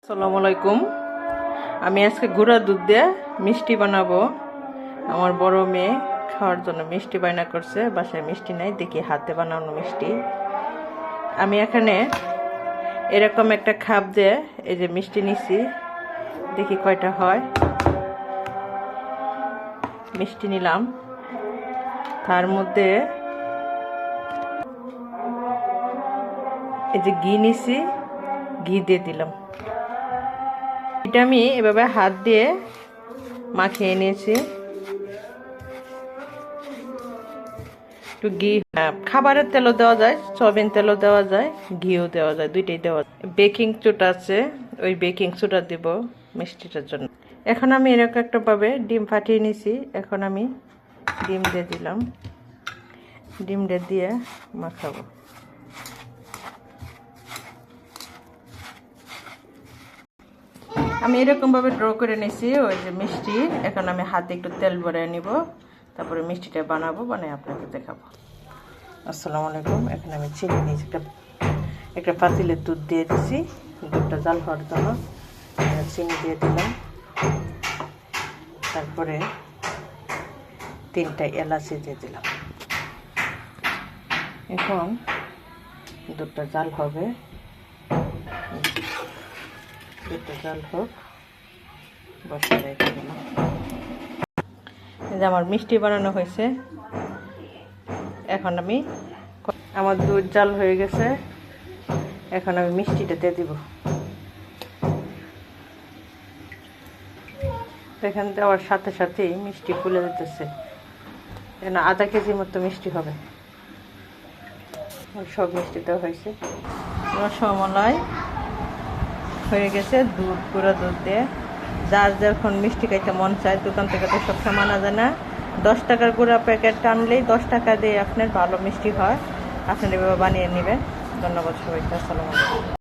আসসালামু আলাইকুম। আমি আজকে গুঁড়া দুধ দিয়ে মিষ্টি বানাবো। আমার বড় মেয়ে খাওয়ার জন্য মিষ্টি বায়না করছে, বাসায় মিষ্টি নাই, দেখি হাতে বানানো মিষ্টি। আমি এখানে এরকম একটা খাপ দিয়ে এই যে মিষ্টি নিছি, দেখি কয়টা হয়। মিষ্টি নিলাম, তার মধ্যে এই যে ঘি নিছি, ঘি দিয়ে দিলাম। এটা আমি এভাবে হাত দিয়ে মাখিয়ে নিয়েছি। একটু ঘি, খাবারের তেলও দেওয়া যায়, সয়াবিন তেলও দেওয়া যায়, ঘিও দেওয়া যায়, দুইটাই দেওয়া যায়। বেকিং সোডা আছে, ওই বেকিং সোডা দিব মিষ্টিটার জন্য। এখন আমি এরকম একটা ভাবে ডিম ফাটিয়ে নিয়েছি, এখন আমি ডিম দিয়ে দিলাম। ডিম দিয়ে মাখাবো। আমি এরকমভাবে ড্র করে নিয়েছি ওই যে মিষ্টি। এখন আমি হাতে একটু তেল ভরে নিব, তারপরে মিষ্টিটা বানাবো, বানিয়ে আপনাকে দেখাবো। আসসালামু আলাইকুম। এখন আমি চিনি নিয়েছি, একটা পাতিলের দুধ দিয়ে দিছি, দুধটা জাল হওয়ার জন্য। চিনি দিয়ে দিলাম, তারপরে 3টা এলাচি দিয়ে দিলাম। এখন দুধটা জাল হবে, দুধটা জাল হোক, বসে রেখে দিলাম। এই যে আমার মিষ্টি বানানো হয়েছে। এখন আমার দুধ জাল হয়ে গেছে, এখন আমি মিষ্টিটা দিয়ে দিব। এখান দেওয়ার সাথে সাথেই মিষ্টি ফুলে যেতেছে, এখানে আধা কেজির মতো মিষ্টি হবে। সব মিষ্টি দেওয়া হয়েছে। রসমালাই হয়ে গেছে, দুধ গুঁড়া দুধ দিয়ে। যার যখন মিষ্টি খাইতে মন চায়, দোকান থেকে তো সব সময় আনা যায় না। 10 টাকার গুঁড়া প্যাকেট আনলেই 10 টাকা দিয়ে আপনার ভালো মিষ্টি হয়। আপনি এভাবে বানিয়ে নেবেন। ধন্যবাদ সবাইকে। আসসালামু আলাইকুম।